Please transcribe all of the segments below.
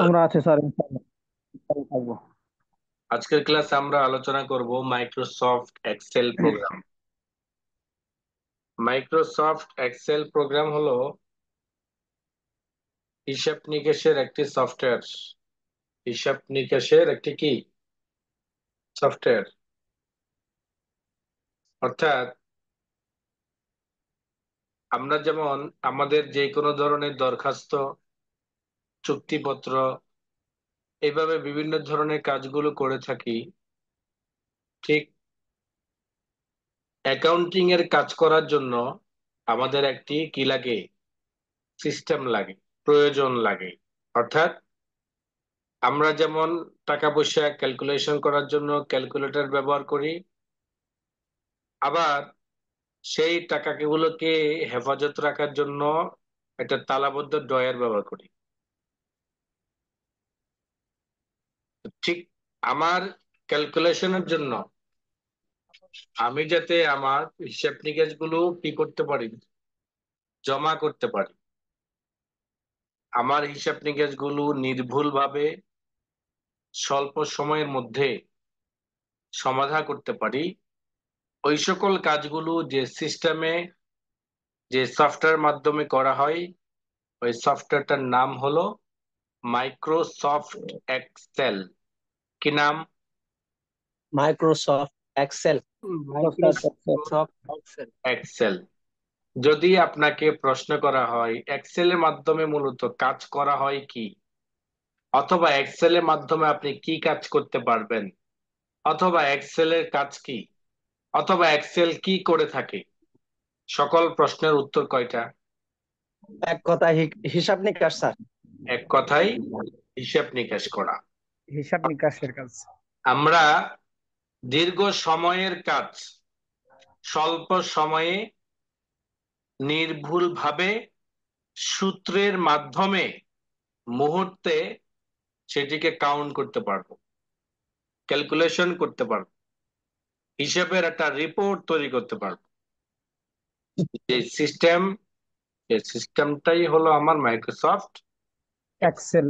আমরা আছি স্যার, ইনশাআল্লাহ থাকবো। আজকের ক্লাসে আমরা আলোচনা করব Microsoft Excel program. Microsoft Excel program হলো হিসাব নিকেশের একটি সফটওয়্যার। হিসাব নিকেশের একটি কি সফটওয়্যার, অর্থাৎ আমরা যেমন আমাদের যে কোনো ধরনের দরখাস্ত, চুক্তিপত্র, এইভাবে বিভিন্ন ধরনের কাজগুলো করে থাকি, ঠিক অ্যাকাউন্টিং এর কাজ করার জন্য আমাদের একটি কি লাগে, সিস্টেম লাগে, প্রয়োজন লাগে। অর্থাৎ আমরা যেমন টাকা পয়সা ক্যালকুলেশন করার জন্য ক্যালকুলেটর ব্যবহার করি, আবার সেই টাকাগুলোকে হেফাজত রাখার জন্য একটা তালাবদ্ধ ড্রয়ার ব্যবহার করি। ঠিক আমার ক্যালকুলেশনের জন্য আমি যাতে আমার হিসাব নিকেশ গুলো কি করতে পারি, জমা করতে পারি, আমার হিসাব নিকেশ গুলো নির্ভুল ভাবে স্বল্প সময়ের মধ্যে সমাধা করতে পারি, ওই সকল কাজগুলো যে সিস্টেমে, যে সফটওয়্যার মাধ্যমে করা হয়, ওই সফটওয়্যারটার নাম হলো মাইক্রোসফট এক্সেল। কি নাম? Microsoft Excel. Microsoft Excel. Microsoft Excel. Excel. যদি আপনাকে প্রশ্ন করা হয় এক্সেলের মাধ্যমে মূলত কাজ করা হয় কি, অথবা এক্সেলের মাধ্যমে আপনি কি কাজ করতে পারবেন, অথবা এক্সেলের কাজ কি, অথবা এক্সেল কি করে থাকে, সকল প্রশ্নের উত্তর কয়টা? এক কথা হিসাব নিকাশ স্যার। এক কথাই হিসাব নিকাশ করা। হিসাব নিকাশের কাজ। আমরা দীর্ঘ সময়ের কাজ স্বল্প সময়ে নির্ভুলভাবে সূত্রের মাধ্যমে মুহূর্তে সেটিকে কাউন্ট করতে পারবো, ক্যালকুলেশন করতে পারবো, হিসেবের একটা রিপোর্ট তৈরি করতে পারবো। যে সিস্টেম, এই সিস্টেমটাই হলো আমার মাইক্রোসফট। এক্সেল।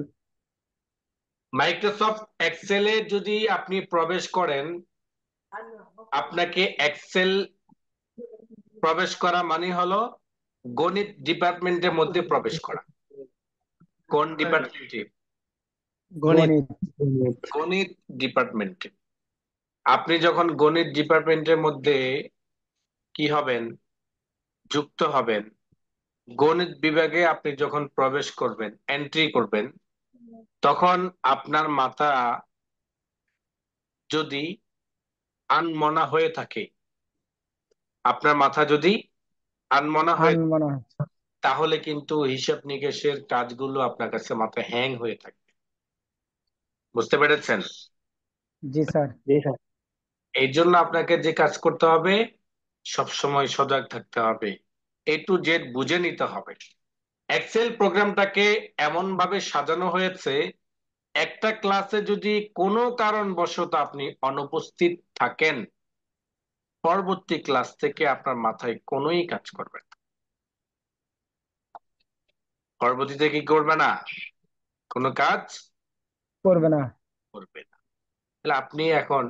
মাইক্রোসফট এক্সেলে যদি আপনি প্রবেশ করেন, আপনাকে এক্সেল প্রবেশ করা মানে হলো গণিত ডিপার্টমেন্টের মধ্যে প্রবেশ করা। কোন ডিপার্টমেন্টে? গণিত। গণিত। গণিত ডিপার্টমেন্টে। আপনি যখন গণিত ডিপার্টমেন্টের মধ্যে কি হবেন, যুক্ত হবেন, গণিত বিভাগে আপনি যখন প্রবেশ করবেন, এন্ট্রি করবেন, তখন আপনার মাথা যদি আনমনা হয়ে থাকে, আপনার মাথা যদি আনমনা হয়ে, মনে হয়। তাহলে কিন্তু হিসাব নিকেশের কাজগুলো আপনার কাছে মাথা হ্যাং হয়ে থাকবে। বুঝতে পেরেছেন? জি স্যার। জি স্যার। এই জন্য আপনাকে যে কাজ করতে হবে, সব সময় সজাগ থাকতে হবে, এ টু জেড বুঝে নিতে হবে। এক্সেল প্রোগ্রামটাকে এমন ভাবে সাজানো হয়েছে, একটা ক্লাসে যদি কোনো কারণবশত আপনি অনুপস্থিত থাকেন, পরবর্তী ক্লাস থেকে আপনার মাথায় কোনোই কাজ করবে না। পরবর্তীতে কি করবে না? কোনো কাজ করবে না। করবে না। তাহলে আপনি এখন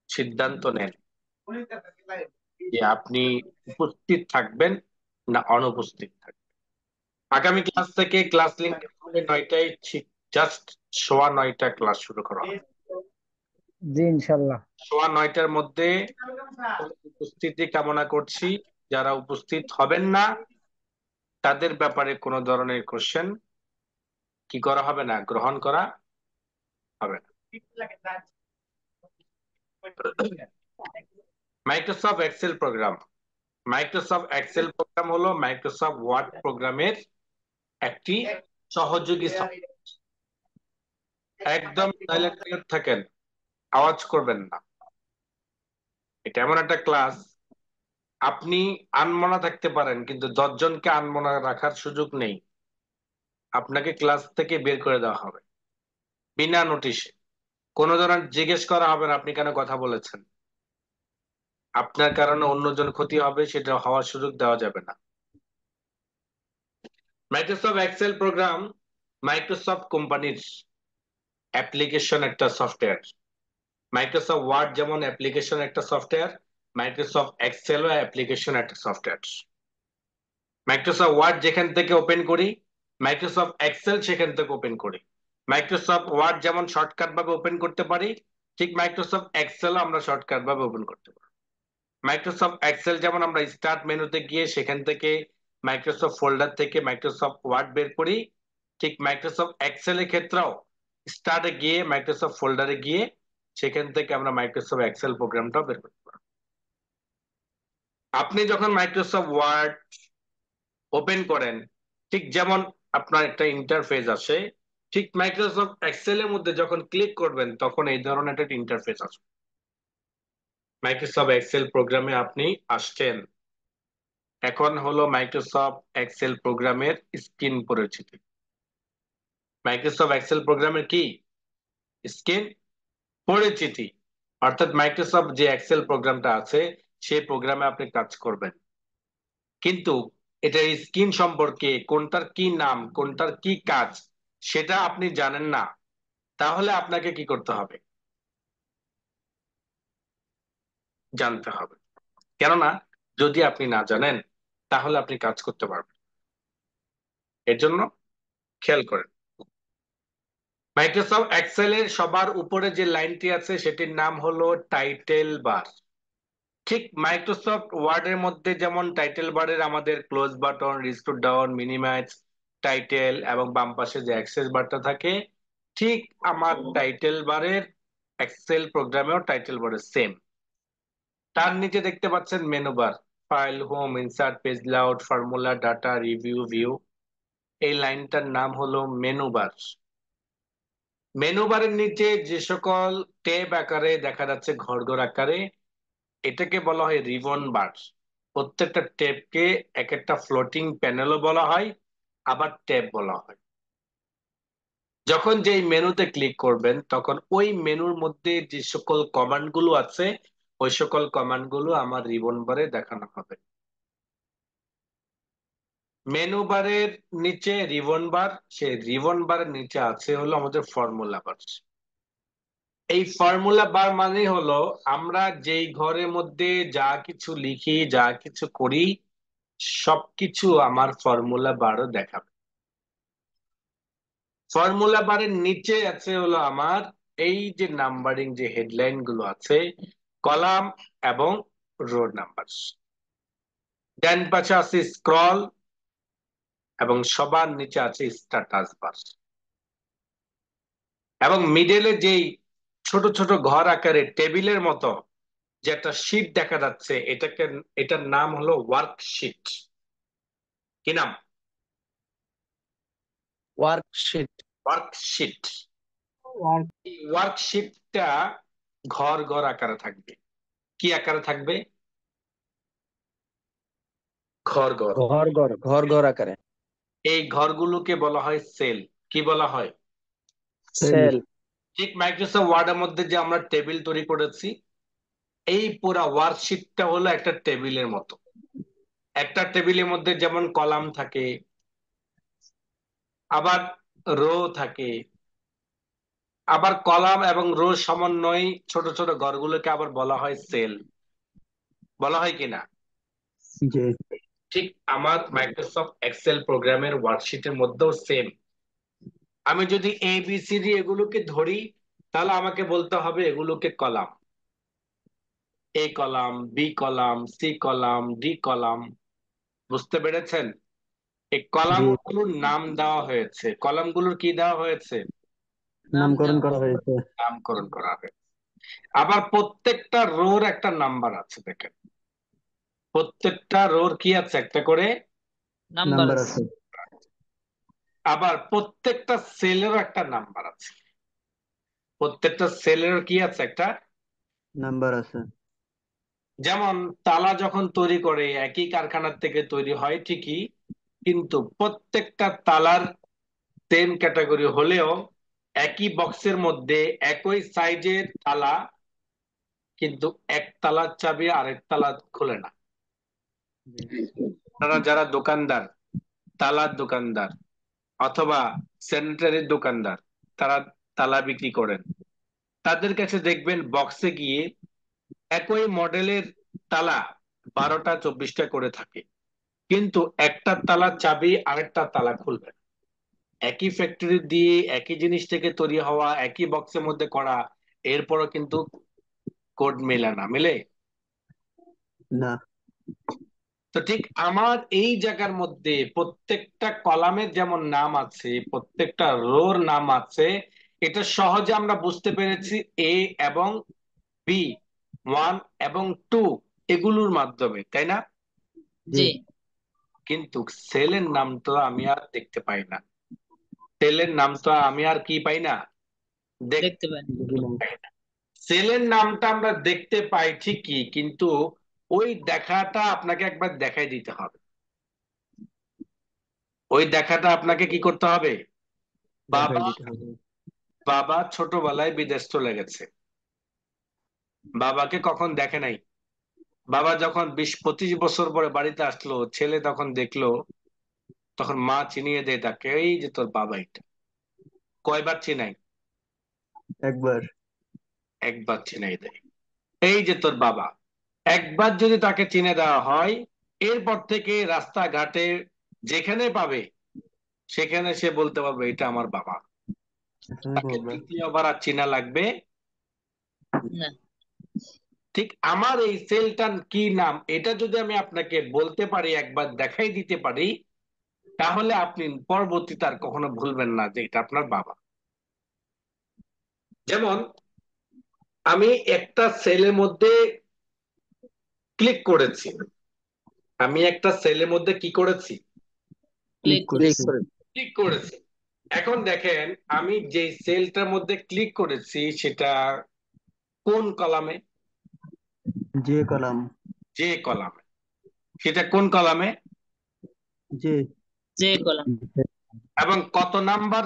সিদ্ধান্ত নেন যে আপনি উপস্থিত থাকবেন না অনুপস্থিত থাকবেন। আগামী ক্লাস থেকে ক্লাস লিংক 9টায়, ঠিক জাস্ট 9:15 ক্লাস শুরু করা হবে। জি ইনশাল্লাহ। 9:15 মধ্যে উপস্থিতি কামনা করছি। যারা উপস্থিত হবেন না তাদের ব্যাপারে কোনো ধরনের কোশ্চেন কি করা হবে না, গ্রহণ করা হবে না। Microsoft Excel program. Microsoft Excel program হলো মাইক্রোসফট ওয়ার্ড প্রোগ্রামের একটি সহযোগী সফটওয়্যার। একদম সাইলেন্ট থাকেন, আওয়াজ করবেন না। এটা এমন একটা ক্লাস, আপনি আনমনা থাকতে পারেন কিন্তু 10 জনকে আনমনা রাখার সুযোগ নেই। আপনাকে ক্লাস থেকে বের করে দেওয়া হবে বিনা নোটিশে। কোনো ধরনের জিজ্ঞেস করা হবে না আপনি কেন কথা বলেছেন, আপনার কারণে অন্যজন ক্ষতি হবে সেটা হওয়ার সুযোগ দেওয়া যাবে না। মাইক্রোসফট এক্সেল প্রোগ্রাম মাইক্রোসফট কোম্পানির অ্যাপ্লিকেশন একটা সফটওয়্যার। মাইক্রোসফট ওয়ার্ড যেমন অ্যাপ্লিকেশন একটা সফটওয়্যার, মাইক্রোসফট এক্সেলও অ্যাপ্লিকেশন একটা সফটওয়্যার। মাইক্রোসফট ওয়ার্ড যেখান থেকে ওপেন করি, মাইক্রোসফট এক্সেল সেখান থেকে ওপেন করি। মাইক্রোসফট ওয়ার্ড যেমন শর্টকাট ভাবে ওপেন করতে পারি, ঠিক মাইক্রোসফট এক্সেলও আমরা শর্টকাট ভাবে ওপেন করতে পারি। মাইক্রোসফট এক্সেল যেমন আমরা স্টার্ট মেনুতে গিয়ে সেখান থেকে মাইক্রোসফট ফোল্ডার থেকে মাইক্রোসফট ওয়ার্ড বের করি, ঠিক মাইক্রোসফট এক্সেল এর ক্ষেত্রেও স্টার্টে গিয়ে মাইক্রোসফট ফোল্ডারে গিয়ে সেখান থেকে আমরা মাইক্রোসফট এক্সেল প্রোগ্রামটাও বের করতে পারি। আপনি যখন মাইক্রোসফট ওয়ার্ড ওপেন করেন, ঠিক যেমন আপনার একটা ইন্টারফেস আসে, ঠিক মাইক্রোসফট এক্সেল এর মধ্যে যখন ক্লিক করবেন তখন এই ধরনের একটা ইন্টারফেস আসবে। মাইক্রোসফট এক্সেল প্রোগ্রামে আপনি আসছেন। এখন হলো মাইক্রোসফট এক্সেল প্রোগ্রামের স্ক্রিন পরিচিতি। মাইক্রোসফট এক্সেল প্রোগ্রামের কি স্ক্রিন পরিচিতি, অর্থাৎ মাইক্রোসফট যে এক্সেল প্রোগ্রামটা আছে সেই প্রোগ্রামে আপনি কাজ করবেন, কিন্তু এটার স্ক্রিন সম্পর্কে কোনটার কি নাম কোনটার কি কাজ সেটা আপনি জানেন না। তাহলে আপনাকে কি করতে হবে? জানতে হবে। কেননা যদি আপনি না জানেন তাহলে আপনি কাজ করতে পারবেন। এর জন্য খেয়াল করেন, মাইক্রোসফট এক্সেল এর সবার উপরে যে লাইনটি আছে সেটির নাম হলো টাইটেল বার। ঠিক মাইক্রোসফট ওয়ার্ড এর মধ্যে যেমন টাইটেল বারের আমাদের close button, restore down, minimize, title এবং বাম পাশে যে অ্যাক্সেস বারটা থাকে, ঠিক আমার টাইটেল বারের এক্সেল প্রোগ্রামেও টাইটেল বারের সেম। তার নিচে দেখতে পাচ্ছেন menu bar, file, home, insert, page layout, formula, data, review, view. এই লাইনটার নাম হলো মেনু বার। মেনু বারের নিচে যে সকল ট্যাব আকারে দেখা যাচ্ছে ঘর ঘর আকারে, এটাকে বলা হয় রিবন বার। প্রত্যেকটা ট্যাবকে এক একটা ফ্লোটিং প্যানেলও বলা হয়, আবার ট্যাব বলা হয়। যখন যেই মেনুতে ক্লিক করবেন তখন ওই মেনুর মধ্যে যে সকল কমান্ড গুলো আছে ওই সকল কমান্ড গুলো আমার রিবন বারে দেখানো হবে। মেনু বারের নিচে রিবন বার, সেই রিবন বারের নিচে আছে হলো আমাদের ফর্মুলা বার। এই ফর্মুলা বার মানে হলো আমরা যেই ঘরের মধ্যে যা কিছু লিখি যা কিছু করি সবকিছু আমার ফর্মুলা বারও দেখাবে। ফর্মুলা বারের নিচে আছে হলো আমার এই যে নাম্বারিং যে হেডলাইন গুলো আছে, কলাম এবং রো নাম্বার। ডান পাশে আছে স্ক্রল এবং সবার নিচে আছে স্ট্যাটাস বার। এবং মিডলে যেই ছোট ছোট ঘর আকারে টেবিলের মতো যে একটা শীট দেখা যাচ্ছে, এটার নাম হলো ওয়ার্কশিট। কি নাম? ওয়ার্কশিট। ওয়ার্কশিট। ওয়ার্ক এই ওয়ার্কশিটটা ঘর ঘর আকারে থাকবে। কি আকারে থাকবে? ঘর ঘর। ঘর ঘর ঘর ঘর আকারে। এই ঘরগুলোকে বলা হয় সেল। কি বলা হয়? সেল। সেল। ঠিক মাইক্রোসফট ওয়ার্ডের মধ্যে যে আমরা টেবিল তৈরি করেছি, এই পুরা ওয়ার্কশিটটা হলো একটা টেবিলের মতো। একটা টেবিলের মধ্যে যেমন কলাম থাকে, আবার রো থাকে, আবার কলাম এবং রো সমন্বয় ছোট ছোট ঘরগুলোকে আবার বলা হয় সেল। বলা হয় কিনা? জি। ঠিক আমার মাইক্রোসফট এক্সেল প্রোগ্রামের ওয়ার্কশিটের মধ্যেও সেম। আমি যদি এ বি সি ডি এগুলোকে ধরি তাহলে আমাকে বলতে হবে এগুলোকে column. A column, B column, C column, D column. বুঝতে পেরেছেন? এই জি, কলামগুলোর নাম দেওয়া হয়েছে। কলামগুলোর কি দেওয়া হয়েছে? নামকরণ করা হয়েছে। নামকরণ করা হয়েছে। আবার প্রত্যেকটা রোর একটা নাম্বার আছে, দেখেন প্রত্যেকটা রোর কি আছে একটা করে নাম্বার আছে। আবার প্রত্যেকটা সেলেরও একটা নাম্বার আছে। প্রত্যেকটা সেলের কি আছে একটা নাম্বার আছে। যেমন তালা যখন তৈরি করে একই কারখানার থেকে তৈরি হয় ঠিকই, কিন্তু প্রত্যেকটা তালার সেম ক্যাটাগরি হলেও একই বক্সের মধ্যে একই সাইজের তালা, কিন্তু এক তালার চাবি আরেক তালা খোলে না। জি। আপনারা যারা দোকানদার, তালার দোকানদার, অথবা স্যানিটারির দোকানদার, তারা তালা বিক্রি করেন, তাদের কাছে দেখবেন বক্সে গিয়ে একই মডেলের তালা 12টা 24টা করে থাকে, কিন্তু একটা তালার চাবি আরেকটা তালা খুলবে না। একই ফ্যাক্টরি দিয়ে একই জিনিস থেকে তৈরি হওয়া, একই বক্সের মধ্যে করা, এরপরও কিন্তু কোড মেলে না, মেলে। না। তো ঠিক আমার এই জায়গার মধ্যে প্রত্যেকটা কলামের যেমন নাম আছে, প্রত্যেকটা রোর নাম আছে, এটা সহজে আমরা বুঝতে পেরেছি এ এবং বি, 1 এবং 2 এগুলোর মাধ্যমে, তাই না? জি। জি কিন্তু সেলের নাম তো আমি আর দেখতে পাই না। সেলের নাম তো আমি আর কি পাই না, দেখতে দেখতে পাই। দেখি নাই। পাই না। সেলের নামটা আমরা দেখতে পাই ঠিকই, কিন্তু ওই দেখাটা আপনাকে একবার দেখাই দিতে হবে। ওই দেখাটা আপনাকে কি করতে হবে? দেখাই বাবা দিতে হবে। বাবা ছোটবেলায় বিদেশ চলে গেছে, বাবাকে কখন দেখে নাই। বাবা যখন 20-25 বছর পরে বাড়িতে আসলো, ছেলে তখন দেখলো, তখন মা চিনিয়ে দেয় তাকে, এই যে তোর বাবা এটা। কয়বার চিনাই? একবার। একবার চিনাই দেয়, এই যে তোর বাবা। একবার যদি তাকে চিনে দেওয়া হয়, এরপর থেকে রাস্তাঘাটে যেখানে পাবে সেখানে সে বলতে পারবে এটা আমার বাবা। এখানে তাকে বলবে। দ্বিতীয়বার আর চিনা লাগবে। না। ঠিক আমার এই সেলটার কি নাম, এটা যদি আমি আপনাকে বলতে পারি, একবার দেখাই দিতে পারি, তাহলে আপনি পরবর্তীতে আর কখনো ভুলবেন না যে এটা আপনার বাবা। যেমন আমি একটা সেলের মধ্যে ক্লিক করেছি, আমি একটা সেলের মধ্যে কি করেছি? ক্লিক ক্লিক ক্লিক করছি। করে ক্লিক করেছি। এখন দেখেন আমি যে সেলটার মধ্যে ক্লিক করেছি সেটা কোন কলামে? যে কলাম। যে কলামে। সেটা কোন কলামে যে। যে কলাম। এবং কত নাম্বার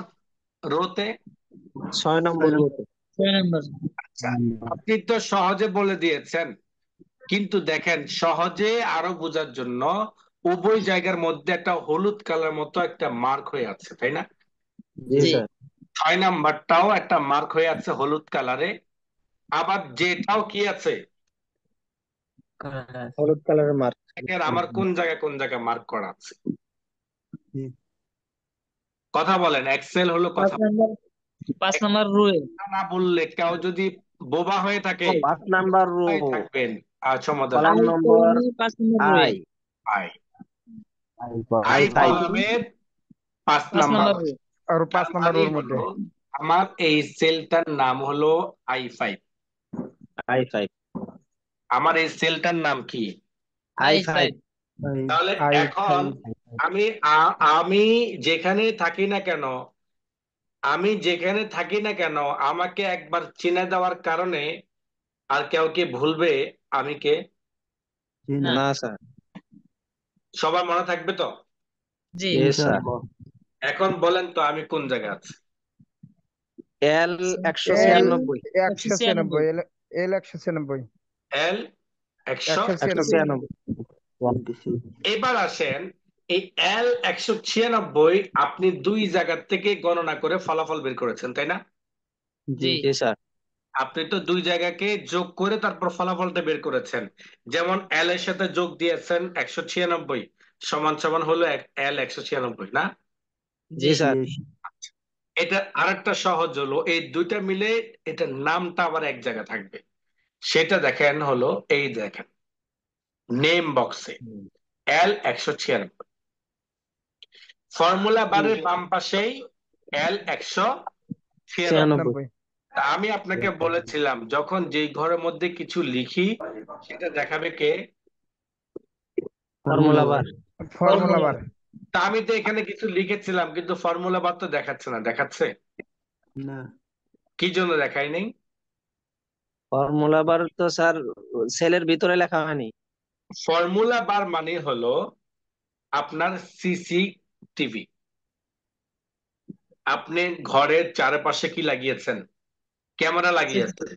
রোতে? 6 নম্বর 6 রোতে। 6 নম্বর। আচ্ছা, আপনি তো সহজে বলে দিয়েছেন, কিন্তু দেখেন সহজে আরো বোঝার জন্য উভয় জায়গার মধ্যে একটা হলুদ কালার মতো একটা মার্ক হয়ে আছে, তাই না? জি জি স্যার। 6 নাম্বারটাও একটা মার্ক হয়ে আছে হলুদ কালারে, আবার যেটাও কি আছে? হলুদ কালারের মার্ক। দেখেন আমার কোন জায়গায় কোন জায়গায় মার্ক করা আছে। জি। কথা বলেন, এক্সেল হলো 5 কথা। নম্বর 5 নম্বর রুয়ে। না বললে কেউ যদি বোবা হয়ে থাকে, 5 নাম্বার রো, কোথায় থাকবেন আর সমাধান কলাম আই নম্বর কলামে 5 নম্বর রুয়ে। আই। আই। I I 5। কলামের 5 5 নাম্বার। নম্বর রুয়ে। আর তার 5 নম্বর মানে রোর মধ্যে হলো আমার এই সেলটার নাম হলো I5। আই 5। আমার এই সেলটার নাম কি? I I 5। 5। তাহলে আই এখন আমি আমি যেখানে থাকি না কেন, আমি যেখানে থাকি না কেন, আমাকে একবার চিনে দেওয়ার কারণে আর কেউ কি ভুলবে আমি কে? জি না। না। না স্যার। সবার মনে থাকবে তো? জি জি স্যার। ইনশাআল্লাহ। এখন বলেন তো আমি কোন জায়গায় আছি? এল এল 196। 196 এল 196 এল 100। 196 বলতেছি। এবার আসেন, এই এল 196 আপনি দুই জায়গা থেকে গণনা করে ফলাফল বের করেছেন, তাই না? জি। জি জি স্যার। আপনি তো দুই জায়গাকে যোগ করে তারপর ফলাফলটা বের করেছেন। যেমন এল এর সাথে যোগ দিয়েছেন 196, সমান সমান হলো এল 196, না? জি জি স্যার। জি। এটা আরেকটা সহজ হলো, এই দুইটা মিলে এটার নামটা আবার এক জায়গায় থাকবে। সেটা দেখেন হলো, এই দেখেন নেম বক্সে এল 196, ফর্মুলা বারের বাম পাশেই এল 196। 96। আমি আপনাকে বলেছিলাম যখন যেই ঘরের মধ্যে কিছু লিখি সেটা দেখাবে কে? ফর্মুলা বার। ফর্মুলা বার। তা আমি তো এখানে কিছু লিখেছিলাম, কিন্তু ফর্মুলা বার তো দেখাচ্ছে না, দেখাচ্ছে? না। কি জন্য দেখাই নেই? ফর্মুলা বার তো স্যার সেলের ভিতরে লেখা হয়নি। ফর্মুলা বার মানে হলো আপনার সিসিটিভি। আপনি ঘরের চারপাশে কি লাগিয়েছেন? ক্যামেরা লাগিয়েছেন।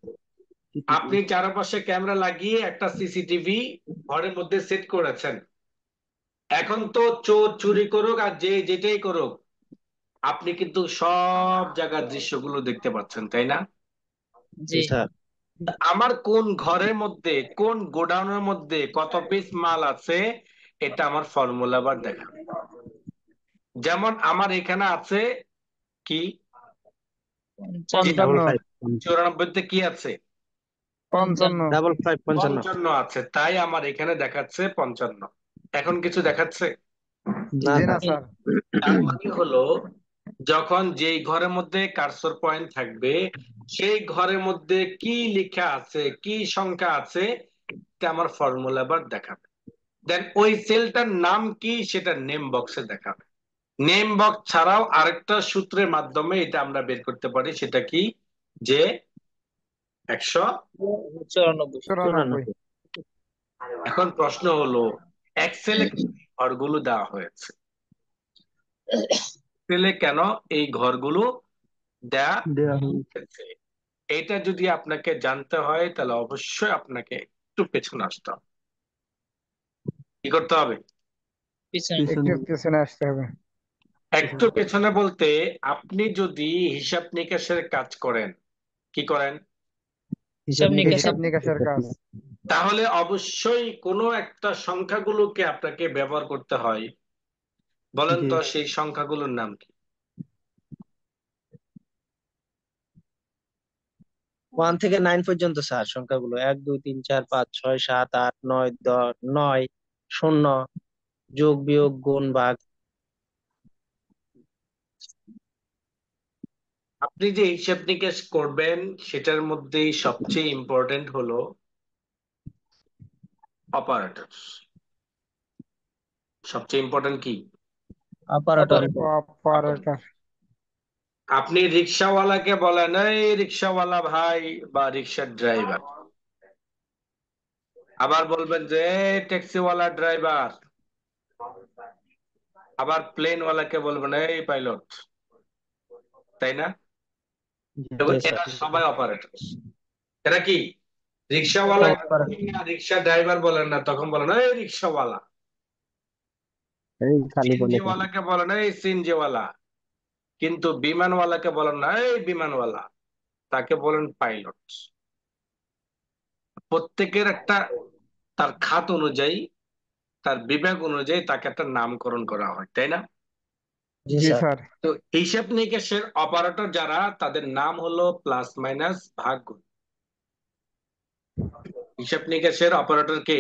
আপনি চারপাশে ক্যামেরা লাগিয়ে একটা সিসিটিভি ঘরের মধ্যে সেট করেছেন। এখন তো চোর চুরি করুক আর যে যেটাই করুক, আপনি কিন্তু সব জায়গার দৃশ্যগুলো দেখতে পাচ্ছেন, তাই না? জি জি স্যার। আমার কোন ঘরের মধ্যে, কোন গোডাউনের মধ্যে কত পিস মাল আছে, এটা আমার ফর্মুলা বার দেখাবে। যেমন আমার এখানে আছে কি, 55 94 তে কি আছে? 55 55 55 আছে, তাই আমার এখানে দেখাচ্ছে 55। এখন কিছু দেখাচ্ছে? না জি না স্যার। স্যার। তার মানে হলো, যখন যেই ঘরের মধ্যে কার্সর পয়েন্ট থাকবে, সেই ঘরের মধ্যে কি লেখা আছে, কি সংখ্যা আছে, এটা আমার ফর্মুলা বার দেখাবে। দেন ওই সেলটার নাম কি, সেটা নেম বক্সে দেখাবে। নেম বক্স ছাড়াও আরেকটা সূত্রের মাধ্যমে এটা আমরা বের করতে পারি, সেটা কি, যে 194। 94 এখন প্রশ্ন হলো, এক্সেলে ঘরগুলো দেওয়া হয়েছে, এক্সেলে কেন এই ঘরগুলো দেয়া দেওয়া হয়েছে। হয়েছে? এটা যদি আপনাকে জানতে হয়, তাহলে অবশ্যই আপনাকে একটু পেছনে আসতে হবে। কি করতে হবে? পিছনে একটু পিছনে পিছনে আসতে হবে। একটু পেছনে বলতে, আপনি যদি হিসাব নিকাশের কাজ করেন, কি করেন, হিসাব নিকাশের হিসাব নিকাশের কাজ। তাহলে অবশ্যই কোনো একটা সংখ্যাগুলোকে আপনাকে ব্যবহার করতে হয়। বলেন জি তো সেই সংখ্যাগুলোর নাম কি? 1 থেকে 9 পর্যন্ত স্যার সংখ্যাগুলো, 1 2 3 4 5 6 7 8 9 10 9 শূন্য, যোগ বিয়োগ গুণ ভাগ। আপনি যে হিসাব নিকাশ করবেন, সেটার মধ্যেই সবচেয়ে ইম্পর্টেন্ট হলো অপারেটর। সবচেয়ে ইম্পর্টেন্ট কি? অপারেটর। অপারেটর। আপনি রিক্সাওয়ালাকে বলেন, এই রিক্সাওয়ালা ভাই বা রিক্সার ড্রাইভার। আবার বলবেন যে এই ট্যাক্সিওয়ালা ড্রাইভার। আবার প্লেনওয়ালাকে বলবেন এই পাইলট, তাই না? জি এরা স্যার। সবাই অপারেটর। এরা কি, রিক্সাওয়ালা রিক্সা ড্রাইভার বলেন না, তখন বলেন এই রিক্সাওয়ালা। এই খালি বলে স্যার। সিএনজিওয়ালাকে বলেন এই সিএনজিওয়ালা। কিন্তু বিমানওয়ালাকে বলেন না এই বিমানওয়ালা, তাকে বলেন পাইলট। প্রত্যেকের একটা, তার খাত অনুযায়ী, তার বিভাগ অনুযায়ী তাকে একটা নামকরণ করা হয়, তাই না? জি জি স্যার। স্যার। তো হিসাব নিকাশের অপারেটর যারা, তাদের নাম হলো প্লাস মাইনাস ভাগ গুণ। হিসাব নিকাশের অপারেটর কে?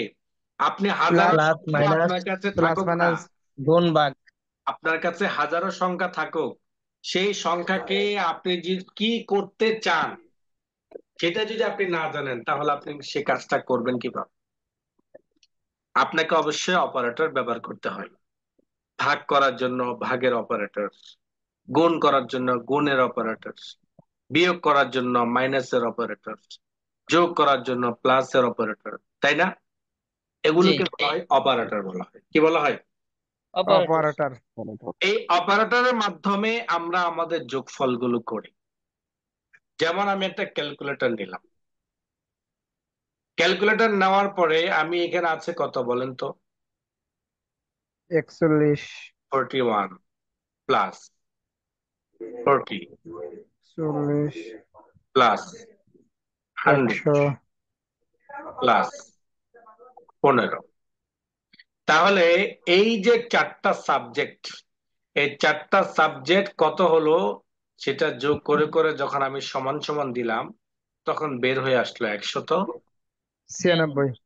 আপনি হাজারো প্লাস সংখ্যা মাইনাস আপনার কাছে প্লাস থাকুক না, মাইনাস। গুণ ভাগ। আপনার কাছে হাজারো সংখ্যা থাকুক, সেই সংখ্যাকে আপনি যে কি করতে চান, সেটা যদি আপনি না জানেন, তাহলে আপনি সে কাজটা করবেন কিভাবে? আপনাকে অবশ্যই অপারেটর ব্যবহার করতে হয়। ভাগ করার জন্য ভাগের অপারেটর, গুণ করার জন্য গুণের অপারেটর, বিয়োগ করার জন্য মাইনাসের অপারেটর, যোগ করার জন্য প্লাসের অপারেটর, তাই না? জি এগুলোকে বলা হয় অপারেটর বলা হয়। কি বলা হয়? অপারেটর। অপারেটর। এই অপারেটরের মাধ্যমে আমরা আমাদের যোগফলগুলো করি। যেমন আমি একটা ক্যালকুলেটর নিলাম, ক্যালকুলেটর নেওয়ার পরে আমি এখানে আছে কত বলেন তো? 41 41 প্লাস 40 40 প্লাস 100 100 প্লাস 15। তাহলে এই যে চারটা সাবজেক্ট, এই চারটা সাবজেক্ট কত হলো, সেটা যোগ করে করে যখন আমি সমান সমান দিলাম, তখন বের হয়ে আসলো 96 196।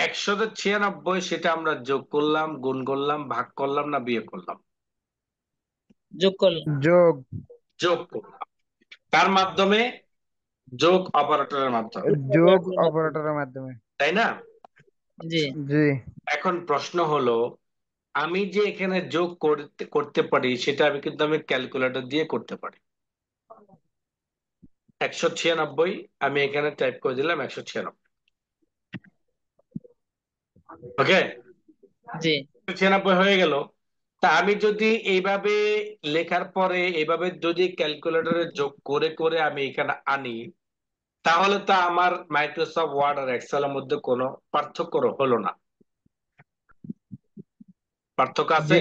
196, সেটা আমরা যোগ করলাম, গুণ করলাম, ভাগ করলাম না বিয়োগ করলাম? যোগ করলাম। যোগ। যোগ করলাম। তার মাধ্যমে, যোগ অপারেটরের মাধ্যমে, যোগ অপারেটরের মাধ্যমে। তাই না? জি জি। এখন প্রশ্ন হলো, আমি যে এখানে যোগ করতে করতে পারি, সেটা আমি ক্যালকুলেটর দিয়ে করতে পারি। 196, আমি এখানে টাইপ করে দিলাম 196। ওকে, জি 196 হয়ে গেল। তা আমি যদি এইভাবে লেখার পরে এইভাবে যদি ক্যালকুলেটরে যোগ করে করে আমি এখানে আনি, তাহলে তো আমার মাইক্রোসফট ওয়ার্ড আর এক্সেল এর মধ্যে কোনো পার্থক্য হলো না। পার্থক্য জি আছে?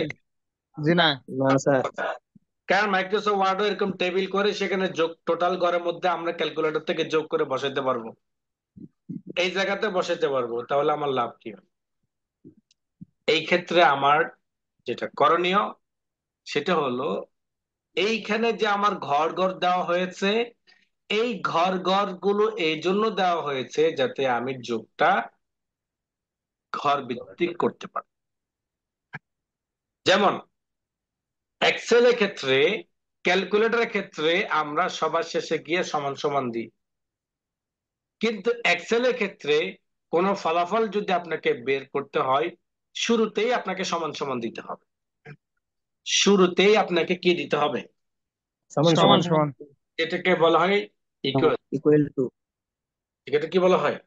জি না। না স্যার। কারণ মাইক্রোসফট ওয়ার্ড এরকম টেবিল করে সেখানে যোগ টোটাল ঘরের মধ্যে আমরা ক্যালকুলেটর থেকে যোগ করে বসাতে পারবো, এই জায়গাতে বসাতে পারবো, তাহলে আমার লাভ কি হবে? এই ক্ষেত্রে আমার যেটা করণীয় সেটা হলো, এইখানে যে আমার ঘর ঘর দেওয়া হয়েছে, এই ঘর ঘর গুলো এই জন্য দেওয়া হয়েছে যাতে আমি যোগটা ঘর ভিত্তিক করতে পারি। যেমন এক্সেলের ক্ষেত্রে, ক্যালকুলেটরের ক্ষেত্রে আমরা সবার শেষে গিয়ে সমান সমান দিই, কিন্তু এক্সেলের ক্ষেত্রে কোনো ফলাফল যদি আপনাকে বের করতে হয়, শুরুতেই আপনাকে সমান সমান দিতে হবে। শুরুতেই আপনাকে কি দিতে হবে? সমান সমান সমান। সমান। এটাকে বলা হয় ইকুয়াল। Equal to. এটা কি বলা হয়?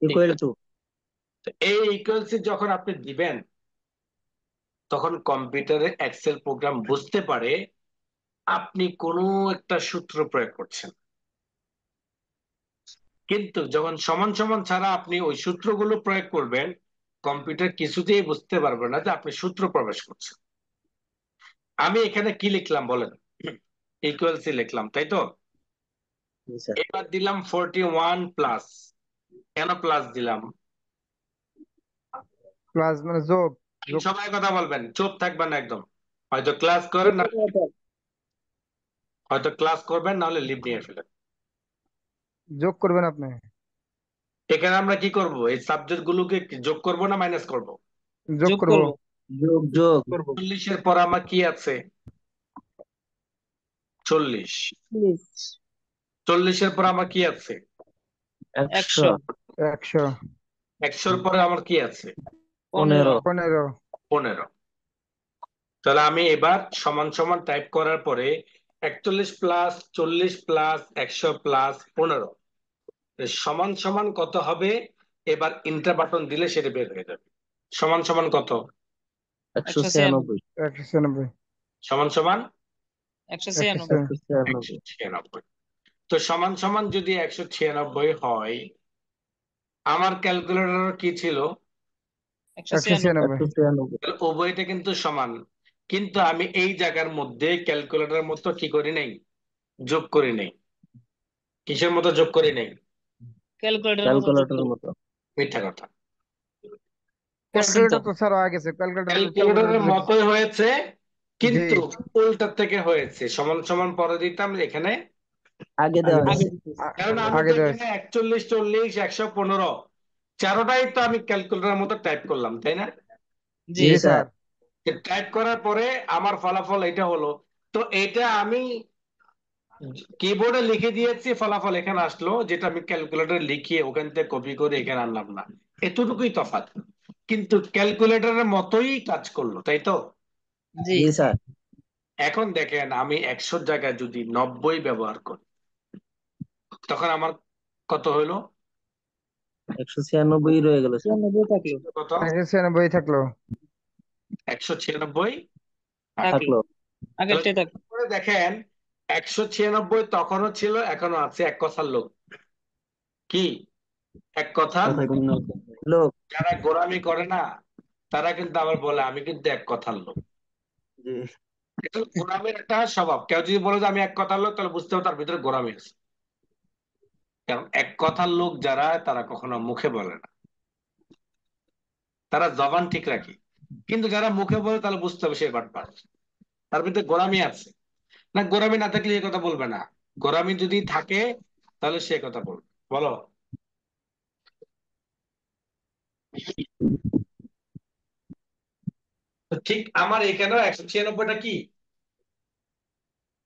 Equal to. তো এই ইকুয়ালস যখন আপনি দিবেন, তখন কম্পিউটারে এক্সেল প্রোগ্রাম বুঝতে পারে আপনি কোনো একটা সূত্র প্রয়োগ করছেন। কিন্তু যখন সমান সমান ছাড়া আপনি ওই সূত্রগুলো প্রয়োগ করবেন, কম্পিউটার কিছুতেই বুঝতে পারবে না যে আপনি সূত্র প্রবেশ করছেন। আমি এখানে কি লিখলাম বলেন? ইকুয়ালসি লিখলাম, তাই তো? জি স্যার। এবার দিলাম 41 প্লাস। কেন প্লাস দিলাম? প্লাস মানে যোগ। যোগ সবাই কথা বলবেন, চুপ থাকবেন না একদম। হয়তো ক্লাস করেন না, হয়তো ক্লাস করবেন, নাহলে লিভ নিয়ে ফেলেন। যোগ করবেন আপনি। এখানে আমরা কি করব? এই সাবজেক্ট গুলোকে যোগ করব না মাইনাস করব? যোগ যোগ করব। করব। যোগ যোগ। 40 এর পর আমার কি আছে? 40। 40 এর পর আমার কি আছে? 100। 100। 100 এর পরে আমার কি আছে? 15। 15। 15। তাহলে আমি এবার সমান সমান টাইপ করার পরে 41 প্লাস 40 প্লাস 100 প্লাস 15 সমান সমান কত হবে? এবার ইন্টার বাটন দিলে সেটা বের হয়ে যাবে। সমান সমান কত? 196। 196। সমান সমান 196। 196। 196। তো সমান সমান যদি 196 হয়, আমার ক্যালকুলেটর কি ছিল? 196। 196। তাহলে উভয়টা কিন্তু সমান, কিন্তু আমি এই জায়গার মধ্যে ক্যালকুলেটরের মতো কি করি নাই? যোগ করি নাই। কিসের মতো যোগ করি নাই? ক্যালকুলেটরের মতো যোগ ক্যালকুলেটরের করব। মিথ্যা কথা। করছেন তো। ক্যালকুলেটর তো স্যার হয়ে গেছে। ক্যালকুলেটরের মতোই হয়েছে, জি কিন্তু উল্টা থেকে হয়েছে। সমান সমান পরে দিতাম এখানে, আগে আগে দেওয়া আগে হয়েছে। কারণ আমি তো আগে দেওয়া এখানে 41 40 115 চারোটাই তো আমি ক্যালকুলেটরের মতো টাইপ করলাম, তাই না? জি জি জি স্যার। স্যার। টাইপ করার পরে আমার ফলাফল এটা হলো। তো এটা আমি কিবোর্ডে লিখে দিয়েছি, ফলাফল এখানে আসলো, যেটা আমি ক্যালকুলেটরে লিখিয়ে ওখান থেকে কপি করে এখানে আনলাম না। এতটুকুই তফাৎ, কিন্তু ক্যালকুলেটরের মতোই কাজ করলো, তাই তো? জি জি স্যার। এখন দেখেন, আমি 100 জায়গায় যদি 90 ব্যবহার করি, তখন আমার কত হইলো? 196 রয়ে গেল স্যার। 96 থাকলো। কত? 196 থাকলো। 196। থাকলো। আগেরটাই থাকলো। তাহলে দেখেন, 196 তখনও ছিল, এখনো আছে। এক কথার লোক। কি এক কথার? কথা কম না। লোক। যারা গোঁড়ামি করে না, তারা কিন্তু আবার বলে আমি কিন্তু এক কথার লোক। জি। এটা গোঁড়ামির একটা স্বভাব। কেউ যদি বলে যে আমি এক কথার লোক, তাহলে বুঝতে হবে তার ভিতরে গোঁড়ামি আছে। কারণ এক কথার লোক যারা, তারা কখনো মুখে বলে না, তারা জবান ঠিক রাখে। কিন্তু যারা মুখে বলে, তাহলে বুঝতে হবে সে বাটপার, তার ভিতরে গোঁড়ামি আছে। না, গোঁড়ামি না থাকলে এই কথা বলবে না। গোঁড়ামি যদি থাকে, তাহলে সে কথা বলবে। বলো। তো ঠিক আমার এখানেও 196টা কি?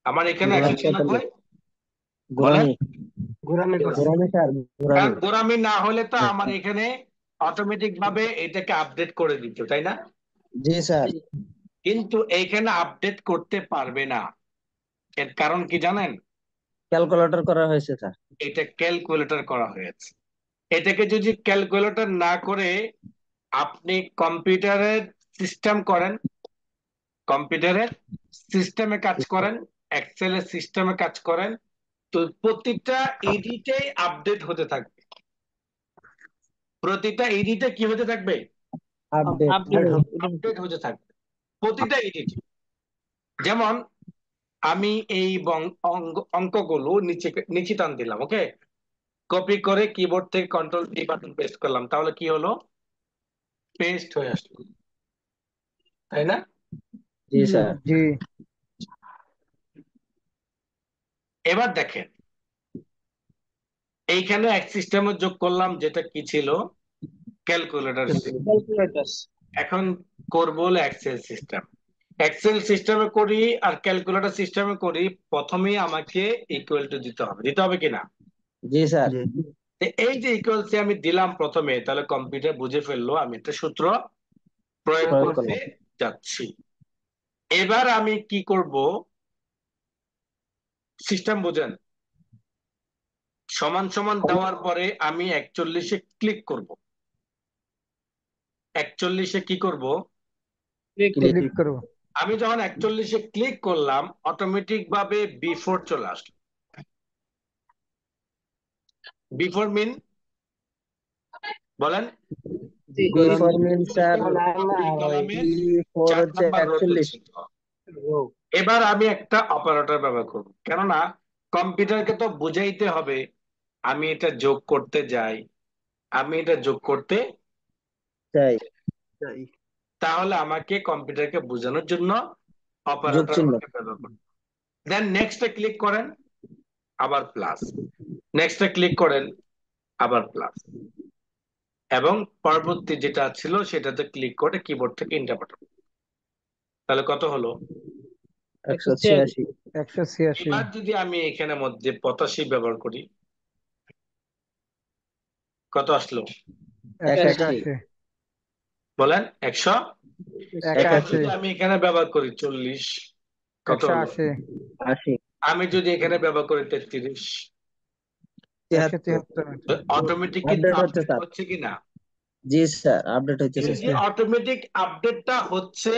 আমার এখানে গোড়ামি কথা 196। লোক। বলেন। গোড়ামি। গোড়ামি করা। গোড়ামি স্যার। কারণ গোড়ামি। গোঁড়ামি না হলে তো আমার এখানে অটোমেটিক ভাবে এটাকে আপডেট করে দিত, তাই না? জি স্যার। কিন্তু এইখানে আপডেট করতে পারবে না। এর কারণ কি জানেন? ক্যালকুলেটর করা হয়েছে স্যার। এটা ক্যালকুলেটর করা হয়েছে। এটাকে যদি ক্যালকুলেটর না করে আপনি কম্পিউটারের সিস্টেম করেন, কম্পিউটারের সিস্টেমে কাজ করেন, এক্সেলের সিস্টেমে কাজ করেন, তো প্রতিটা এডিটে আপডেট হতে থাকবে। প্রতিটা এডিটে কি হতে থাকবে? আপডেট। আপডেট আপডেট হতে থাকবে। প্রতিটা ইউনিট। যেমন আমি এই অঙ্কগুলো নিচে নিচে টান দিলাম, ওকে, কপি করে কিবোর্ড থেকে কন্ট্রোল ডি বাটন পেস্ট করলাম, তাহলে কি হলো, পেস্ট হয়ে আসলো, তাই না? জি স্যার। জি এবার দেখেন এইখানে এক সিস্টেমে যোগ করলাম, যেটা কি ছিল, ক্যালকুলেটর। ক্যালকুলেটর। এখন করবো হলো এক্সেল সিস্টেম। এক্সেল সিস্টেমে করি আর ক্যালকুলেটর সিস্টেমে করি, প্রথমেই আমাকে ইকুয়াল টু দিতে হবে কিনা? জি স্যার। জি তো এই যে ইকুয়াল টু আমি দিলাম প্রথমে, তাহলে কম্পিউটার বুঝে ফেললো আমি একটা সূত্র প্রয়োগ প্রয়োগ করতে করলাম। যাচ্ছি। এবার আমি কি করব, সিস্টেম বুঝেন, সমান সমান দেওয়ার পরে আমি 41-এ ক্লিক করব। 41-এ কি করব, ক্লিক করো। আমি যখন 41-এ ক্লিক করলাম, অটোমেটিক ভাবে B4 চলে আসলো। B4 মিন বলেন? জি B4 মিন স্যার, এই কলামের B4 4 হচ্ছে নাম্বার রো 41। ছিল। এবার আমি একটা অপারেটর ব্যবহার করব, কেননা কম্পিউটারকে তো বুঝাইতে হবে আমি এটা যোগ করতে যাই, আমি এটা যোগ করতে, তাই তাই তাহলে আমাকে কম্পিউটারকে বোঝানোর জন্য যোগ অপারেটর চিহ্ন। আমাকে ব্যবহার করতে। দেন নেক্সটে ক্লিক করেন, আবার প্লাস, নেক্সটে ক্লিক করেন, আবার প্লাস, এবং পরবর্তী যেটা ছিল সেটাতে ক্লিক করে কিবোর্ড থেকে ইন্টার বাটন। তাহলে কত হলো? 186। 186। এবার যদি আমি এখানে মধ্যে 85 ব্যবহার করি, কত আসলো? 181। বলেন 100। এবার 81। যদি আমি এখানে ব্যবহার করি 40, কত হলো? 180। 80। আমি যদি এখানে ব্যবহার করি 33, 73। 173। অটোমেটিক কিন্তু আপডেট হচ্ছে আপডেট স্যার। হচ্ছে কিনা? জি স্যার, আপডেট হচ্ছে এই স্যার। যে অটোমেটিক আপডেটটা হচ্ছে,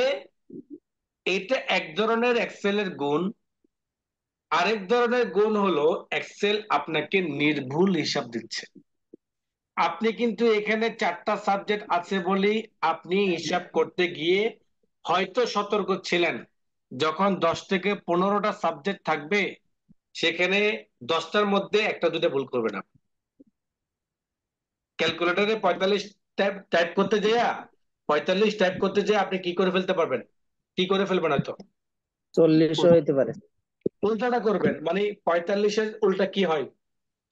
এটা এক ধরনের এক্সেলের গুণ। আরেক ধরনের গুণ হলো এক্সেল আপনাকে নির্ভুল হিসাব দিচ্ছে। আপনি কিন্তু এখানে 4টা সাবজেক্ট আছে বলেই আপনি হিসাব করতে গিয়ে হয়তো সতর্ক ছিলেন, যখন 10 থেকে 15টা সাবজেক্ট থাকবে সেখানে 10টার মধ্যে একটা দুটো ভুল করবে না। ক্যালকুলেটরে 45 টাইপ করতে যাইয়া 45 টাইপ করতে যেয়ে আপনি কি করে ফেলতে পারবেন, কি করে ফেলবেন, হয়তো 40ও হইতে পারে। উল্টাটা করবেন, মানে 45-এর উল্টা কি হয়?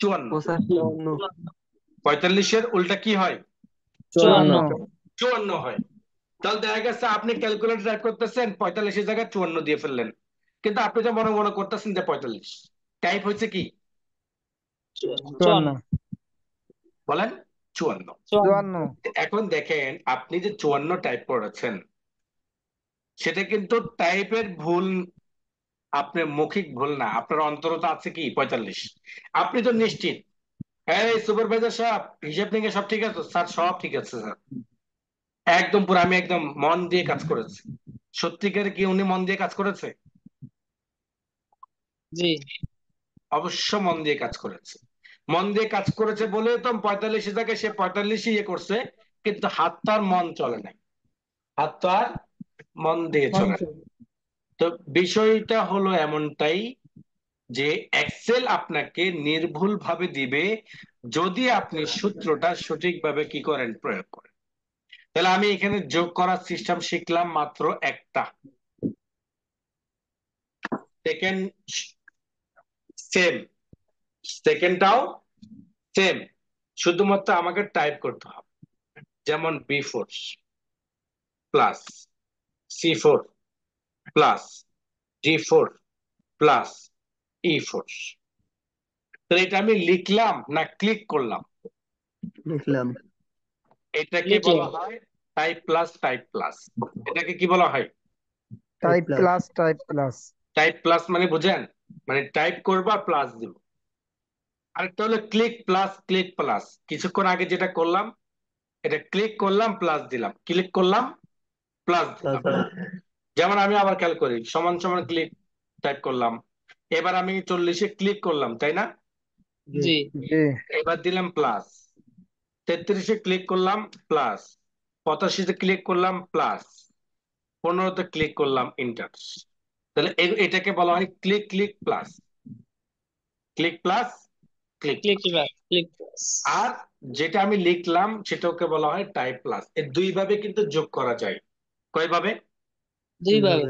54। 55 45-এর উল্টা কি হয়? 54। 54। 54 হয়। তাহলে দেখা গেছে আপনি ক্যালকুলেটর টাইপ করতেছেন, 45-এর জায়গায় 54 দিয়ে ফেললেন, কিন্তু আপনি তো মনে মনে করতেছেন যে 45, টাইপ হয়েছে কি? 54। বলেন 54। 54। এখন দেখেন আপনি যে 54 টাইপ করেছেন, সেটা কিন্তু টাইপের ভুল, আপনার মৌখিক ভুল না, আপনার অন্তরত আছে কি 45। আপনি তো নিশ্চিত, এই সুপারভাইজার সাহেব হিসাব নিকাশ সব ঠিক আছে স্যার? সব ঠিক আছে স্যার, একদম পুরো আমি একদম মন দিয়ে কাজ করেছি। সত্যিকারে কি উনি মন দিয়ে কাজ করেছে? জি অবশ্য মন দিয়ে কাজ করেছে। মন দিয়ে কাজ করেছে বলে তো 45 থেকে সে 45 ইয়ে করছে, কিন্তু হাত তো আর মন চলে নাই, হাত তো আর মন দিয়ে চলে না। তো বিষয়টা হলো এমনটাই যে এক্সেল আপনাকে নির্ভুল ভাবে দিবে যদি আপনি সূত্রটা সঠিকভাবে কি করেন, প্রয়োগ করেন। তাহলে আমি এখানে যোগ করার সিস্টেম শিখলাম মাত্র একটা। সেকেন্ড সেম, সেকেন্ডটাও সেম, শুধুমাত্র আমাকে টাইপ করতে হবে। যেমন B4 plus C4 plus D4 plus E4। তো এটা আমি লিখলাম না ক্লিক করলাম? লিখলাম। এটাকে লিখলেন। বলা হয় টাইপ প্লাস টাইপ প্লাস। এটাকে কি বলা হয়? Type plus type plus. Type plus মানে বুঝেন, মানে টাইপ করবা প্লাস দিব। আরেকটা হলো ক্লিক প্লাস ক্লিক প্লাস, কিছুক্ষণ আগে যেটা করলাম, এটা ক্লিক করলাম প্লাস দিলাম, ক্লিক করলাম প্লাস দিলাম। যেমন আমি আবার খেয়াল করি, সমান সমান ক্লিক টাইপ করলাম, এবার আমি 40-এ ক্লিক করলাম, তাই না? জি জি এবার দিলাম প্লাস, 33-এ ক্লিক করলাম প্লাস, 85-তে ক্লিক করলাম প্লাস, 15তে ক্লিক করলাম ইন্টার। তাহলে এটাকে বলা হয় click click plus, click plus click. Click plus click plus. আর যেটা আমি লিখলাম সেটাকে বলা হয় টাইপ প্লাস। এর দুই ভাবে কিন্তু যোগ করা যায়। কয়ভাবে? দুই ভাবে।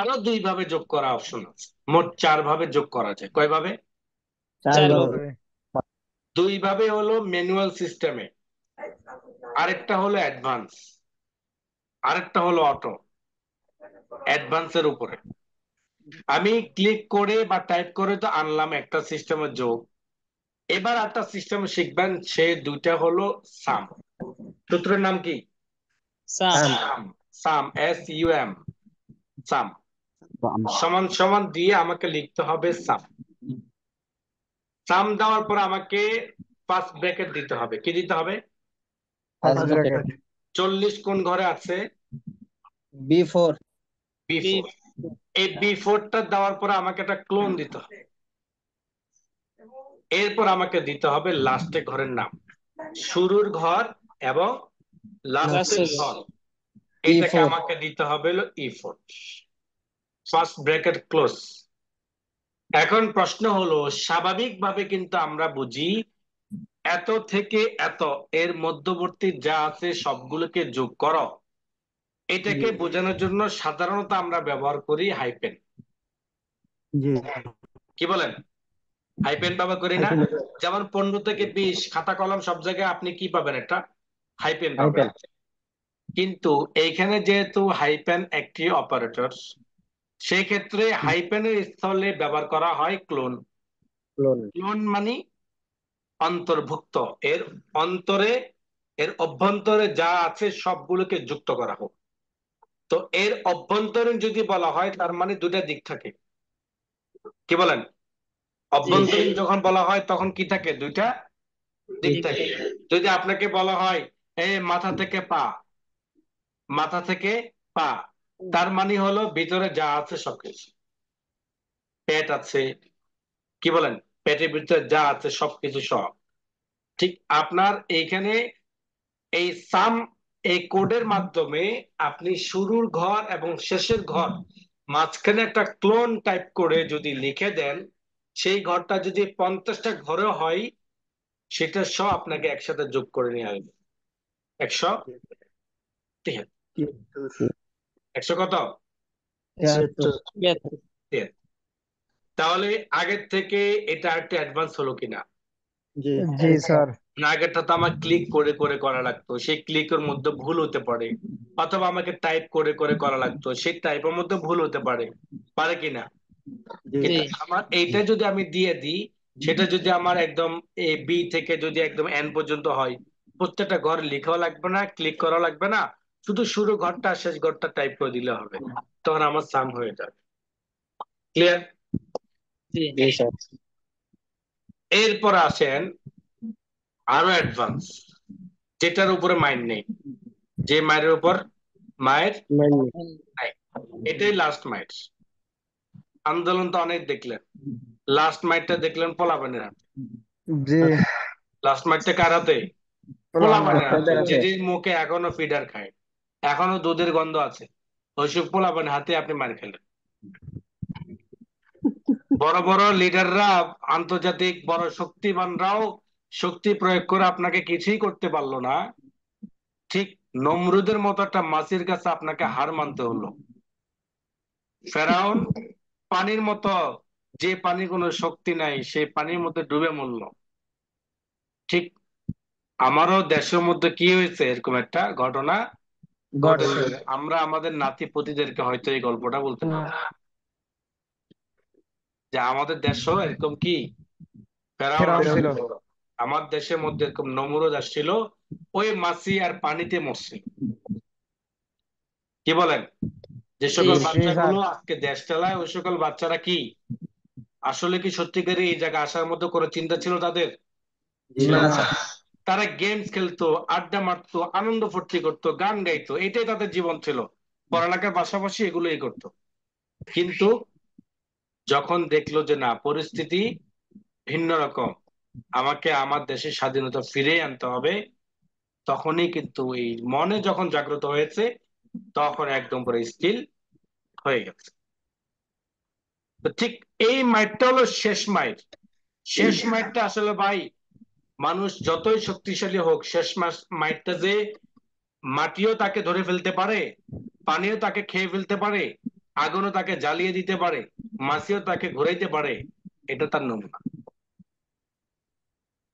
আরো দুই ভাবে যোগ করা অপশন আছে, মোট 4 ভাবে যোগ করা যায়। কয়ভাবে? 4 চার ভাবে। ভাবে। দুই ভাবে হলো ম্যানুয়াল সিস্টেমে, আরেকটা হলো অ্যাডভান্স, আরেকটা হলো অটো। অ্যাডভান্সের উপরে আমি ক্লিক করে বা টাইপ করে তো আনলাম একটা সিস্টেমের যোগ। এবার একটা সিস্টেম শিখবেন, সে দুইটা হলো সাম। সূত্রের নাম কি? সাম। সাম। সাম, SUM, সাম। সমান সমান দিয়ে আমাকে লিখতে হবে সাম। সাম দেওয়ার পর আমাকে ফার্স্ট ব্র্যাকেট দিতে হবে। কি দিতে হবে? First bracket. 40 কোন ঘরে আছে? B4। B4। এই B4টা দেওয়ার পর আমাকে একটা ক্লোন দিতে হবে। এরপর আমাকে দিতে হবে লাস্টে ঘরের নাম, শুরুর ঘর এবং লাস্টের লাস্টের ঘর। এটাকে E4। আমাকে দিতে হবে হলো E4, ফার্স্ট ব্র্যাকেট ক্লোজ। এখন প্রশ্ন হলো, স্বাভাবিকভাবে কিন্তু আমরা বুঝি এত থেকে এত এর মধ্যবর্তী যা আছে সবগুলোকে যোগ করো। এটাকে বোঝানোর জন্য সাধারণত আমরা ব্যবহার করি হাইপেন। জি। কি বলেন? হাইপেন ব্যবহার করি না? যেমন 15 থেকে 20 খাতা কলম সব জায়গায় আপনি কি পাবেন? একটা হাইপেন পাবেন। কিন্তু এইখানে যেহেতু হাইপেন একটি অপারেটর, সেই ক্ষেত্রে হাইপেনের স্থলে ব্যবহার করা হয় ক্লোন। ক্লোন। ক্লোন মানে অন্তর্ভুক্ত, এর অন্তরে, এর অভ্যন্তরে যা আছে সবগুলোকে যুক্ত করা হোক। তো এর অভ্যন্তরীণ যদি বলা হয় তার মানে দুটা দিক থাকে। কি বলেন? অভ্যন্তরীণ যখন বলা হয় তখন কি থাকে? দুইটা দিক থাকে। যদি আপনাকে বলা হয় এই মাথা থেকে পা, মাথা থেকে পা, তার মানে হলো ভিতরে যা আছে সবকিছু। পেট আছে, কি বলেন, পেটের ভিতরে যা আছে সবকিছু সব। ঠিক আপনার এইখানে এই সাম, এই কোডের মাধ্যমে আপনি শুরুর ঘর এবং শেষের ঘর মাঝখানে একটা ক্লোন টাইপ করে যদি লিখে দেন, সেই ঘরটা যদি 50টা ঘরেও হয় সেটা সব আপনাকে একসাথে যোগ করে নিয়ে আসবে 100। 100 কত? 73। 72। তাহলে আগের থেকে এটা একটু অ্যাডভান্স হলো কিনা? জি। জি স্যার। না, আগেরটা তো আমার ক্লিক করে করে করা লাগতো, সেই ক্লিকের মধ্যে ভুল হতে পারে, অথবা আমাকে টাইপ করে করে করা লাগতো, সেই টাইপের মধ্যে ভুল হতে পারে, পারে কিনা? জি। কিন্তু আমার এইটা যদি আমি দিয়ে দিই, সেটা যদি আমার একদম বি থেকে যদি একদম এন পর্যন্ত হয়, প্রত্যেকটা ঘর লেখাও লাগবে না, ক্লিক করা লাগবে না, শুধু শুরু ঘরটা শেষ ঘরটা টাইপ করে দিলে হবে, তখন আমার সাম হয়ে যাবে। ক্লিয়ার? জি। জি স্যার। এরপর আসেন আরো অ্যাডভান্স, যেটার উপরে মাইন্ড নেই, যে মায়ের উপর মায়ের নাই, এটাই লাস্ট মাইট। আন্দোলন তো অনেক দেখলেন, লাস্ট মাইটটা দেখলেন পোলাপানের হাতে। জি। লাস্ট মাইটটা কার হাতে? পোলাপানের হাতে, যে যে মুখে এখনো ফিডার খায়, এখনো দুধের গন্ধ আছে, ওইসব পোলাপানের হাতে আপনি মার খেলেন। বড় বড় লিডাররা, আন্তর্জাতিক বড় শক্তিমানরাও শক্তি প্রয়োগ করে আপনাকে কিছুই করতে পারলো না, ঠিক নমরুদের মতো একটা মাসির কাছে আপনাকে হার মানতে হলো। ফেরাউন পানির মতো, যে পানির কোনো শক্তি নাই, সেই পানির মধ্যে ডুবে মরল। ঠিক আমারও দেশের মধ্যে কি হয়েছে, এরকম একটা ঘটনা ঘটেছে। আমরা আমাদের নাতি পুতিদেরকে হয়তো এই গল্পটা বলতে পারবো, যে আমাদের দেশও এরকম কি ফেরাউন ফেরাউন ছিল। আসছিল। আমার দেশের মধ্যে এরকম নমরুদ আসছিল, ওই মাছি আর পানিতে মরছিল। কি বলেন? যে সকল জি বাচ্চাগুলো স্যার। আজকে দেশ চালায়, ওই সকল বাচ্চারা কি আসলে কি সত্যিকারই এই জায়গায় আসার মতো কোনো চিন্তা ছিল তাদের? ছিল না না। স্যার। তারা গেমস খেলতো, আড্ডা মারতো, আনন্দ ফুর্তি করতো, গান গাইতো, এটাই তাদের জীবন ছিল, পড়ালেখার পাশাপাশি এগুলোই করতো। কিন্তু যখন দেখলো যে না, পরিস্থিতি ভিন্ন রকম, আমাকে আমার দেশের স্বাধীনতা ফিরিয়ে আনতে হবে, তখনই কিন্তু এই মনে যখন জাগ্রত হয়েছে, তখন একদম পুরো স্টিল হয়ে গেছে। তো ঠিক এই মাইটটা হলো শেষ মাইট। শেষ মাইটটা আসলে ভাই মানুষ যতই শক্তিশালী হোক, শেষ মাইটটা যে মাটিও তাকে ধরে ফেলতে পারে, পানিও তাকে খেয়ে ফেলতে পারে, আগুনও তাকে জ্বালিয়ে দিতে পারে, মাছিও তাকে ঘুরাইতে পারে, এটা তার নমুনা।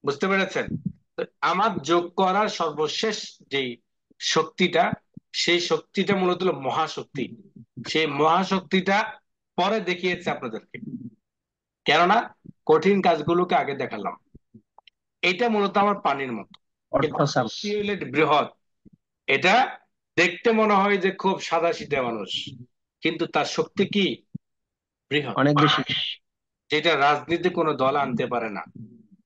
বুঝতে পেরেছেন? তো আমার যোগ করার সর্বশেষ যে শক্তিটা, সেই শক্তিটা মূলত হলো মহাশক্তি। সেই মহাশক্তিটা পরে দেখিয়েছে আপনাদেরকে, কেননা কঠিন কাজগুলোকে আগে দেখালাম। এটা মূলত আমার পানির মতো, কিন্তু অর্থসাম শক্তি হইলে বৃহৎ। এটা দেখতে মনে হয় যে খুব সাদাসিধা মানুষ, কিন্তু তার শক্তি কি বৃহৎ, অনেক বেশি। যেটা রাজনীতি কোনো দল আনতে পারে না।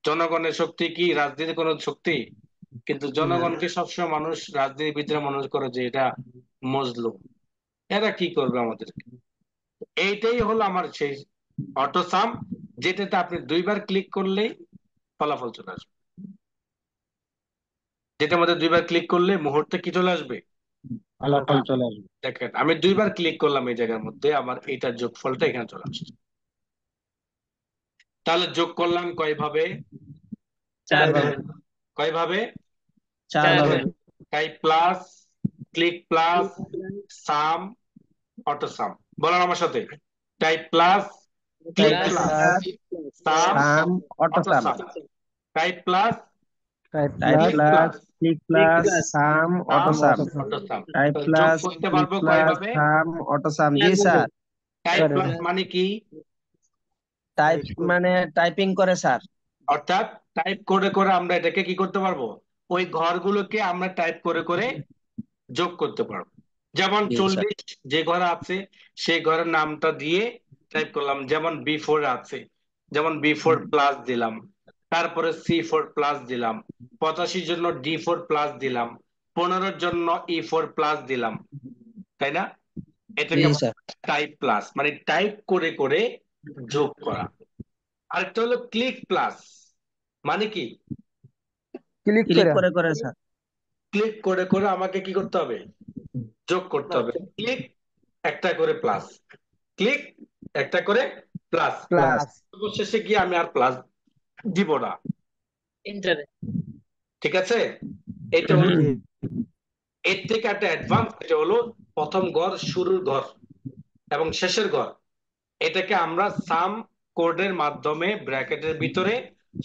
জনগণের শক্তি কি রাজনীতি কোনো শক্তি? কিন্তু জনগণকে সবসময় মানুষ, রাজনীতিবিদরা মনে করে যে এটা মজলুম, এরা কি করবে আমাদেরকে। এইটাই হলো আমার সেই অটোসাম, যেটাতে আপনি 2বার ক্লিক করলেই ফলাফল চলে আসবে। যেটার মধ্যে 2বার ক্লিক করলে মুহূর্তে কি চলে আসবে? ফলাফল চলে আসবে। দেখেন আমি 2বার ক্লিক করলাম এই জায়গার মধ্যে, আমার এইটার যোগফলটা এখানে চলে আসছে। তাহলে যোগ করলাম কয়ভাবে? 4 ভাবে। কয়ভাবে? 4 ভাবে। Type plus, click plus, sum, autosum. বলেন আমার সাথে, type plus, click type plus, plus, sum, sum, autosum. Autosum. Type plus, type type plus plus, click plus, plus, sum, sum, autosum. Autosum. Type যোগ প্লাস, করতে click পারবো plus, কয়ভাবে? Sum, autosum. জি 4 ভাবে। Sir. Type করে। Plus মানে কি? Type মানে টাইপিং করে স্যার। অর্থাৎ টাইপ করে করে আমরা এটাকে কি করতে পারবো? ওই ঘরগুলোকে আমরা টাইপ করে করে যোগ করতে পারবো। যেমন জি স্যার। 40 যে ঘরে আছে সেই ঘরের নামটা দিয়ে টাইপ করলাম, যেমন B4 আছে, যেমন B4 প্লাস দিলাম, তারপরে C4 প্লাস দিলাম, 85 জন্য D4 প্লাস দিলাম, 15 জন্য E4 প্লাস দিলাম, তাই না? জি এটাকে স্যার। টাইপ প্লাস মানে টাইপ করে করে যোগ করা। আরেকটা হলো ক্লিক প্লাস, মানে কি? ক্লিক ক্লিক করে। করে করে স্যার। ক্লিক করে করে আমাকে কি করতে হবে? যোগ করতে হবে। ক্লিক একটা করে প্লাস, ক্লিক একটা করে প্লাস, প্লাস। শেষে গিয়ে আমি আর প্লাস দিব না। ইন্টারে। ঠিক আছে? এটা হলো জি এর থেকে একটা অ্যাডভান্স, এটা হলো প্রথম ঘর, শুরুর ঘর এবং শেষের ঘর। এটাকে আমরা সাম কোডের মাধ্যমে ব্র্যাকেটের ভিতরে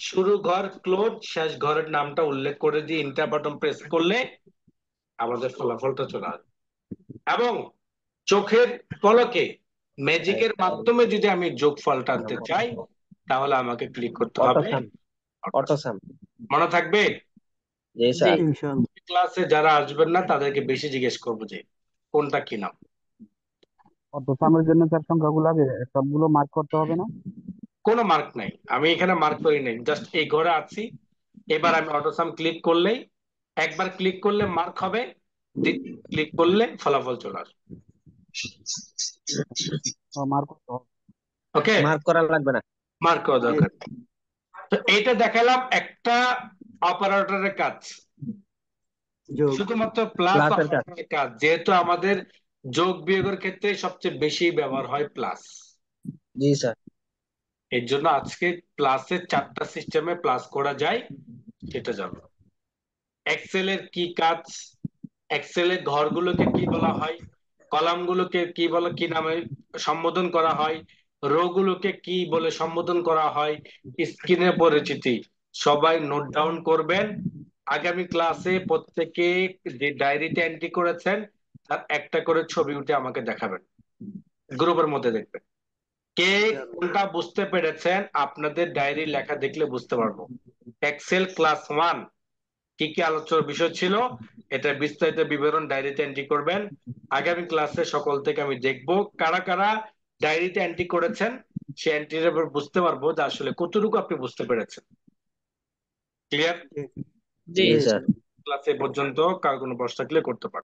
শুরু ঘর ক্লোজ, শেষ ঘরের নামটা উল্লেখ করে দিয়ে ইন্টার বাটন প্রেস করলে আমাদের ফলাফলটা চলে আসবে। এবং চোখের পলকে ম্যাজিকের মাধ্যমে যদি আমি যোগফলটা আনতে চাই, তাহলে আমাকে ক্লিক করতে হবে অটোসাম, অটোসাম। মনে থাকবে? জি স্যার। ইনশাআল্লাহ। ক্লাসে যারা আসবেন না তাদেরকে বেশি জিজ্ঞেস করবো যে কোনটা কি নাম। অটোসামের জন্য স্যার সংখ্যাগুলো আগে সবগুলো মার্ক করতে হবে না? কোনো মার্ক নাই, আমি এখানে মার্ক করি নাই, জাস্ট এই ঘরে আছি। এবার আমি অটোসাম ক্লিক করলেই, একবার ক্লিক করলে মার্ক হবে, ক্লিক করলে ফলাফল চলে আসবে। মার্ক করতে হবে। ওকে, মার্ক করা লাগবে না। মার্ক করা দরকার নেই। তো এইটা দেখালাম একটা অপারেটরের কাজ, যোগ। শুধুমাত্র প্লাস প্লাসের কাজ। অপারেটরের কাজ, যেহেতু আমাদের যোগ বিয়োগের ক্ষেত্রে সবচেয়ে বেশি ব্যবহার হয় প্লাস। জি স্যার। এর জন্য আজকে প্লাসের 4টা সিস্টেমে প্লাস করা যায় সেটা জানো। এক্সেল এর কি কাজ, এক্সেল এর ঘরগুলোকে কি বলা হয়, কলামগুলোকে কি বলে, কি নামে সম্বোধন করা হয়, রো গুলোকে কি বলে সম্বোধন করা হয়, স্ক্রিনের পরিচিতি সবাই নোট ডাউন করবেন। আগামী ক্লাসে প্রত্যেকে যে ডায়েরিতে এন্ট্রি করেছেন তার একটা করে ছবি উঠে আমাকে দেখাবেন, গ্রুপের মধ্যে দেখবেন। কে কোনটা বুঝতে পেরেছেন আপনাদের ডায়েরি লেখা দেখলে বুঝতে পারবো। এক্সেল ক্লাস 1 কি কি আলোচনার বিষয় ছিল এটা বিস্তারিত বিবরণ ডায়েরিতে এন্ট্রি করবেন। আগামী ক্লাসে সকল থেকে আমি দেখব কারা কারা ডায়েরিতে এন্ট্রি করেছেন, সে এন্ট্রির উপর বুঝতে পারবো যে আসলে কতটুকু আপনি বুঝতে পেরেছেন। ক্লিয়ার? জি জি স্যার। ক্লাসে পর্যন্ত কার কোনো প্রশ্ন থাকলে করতে পারেন।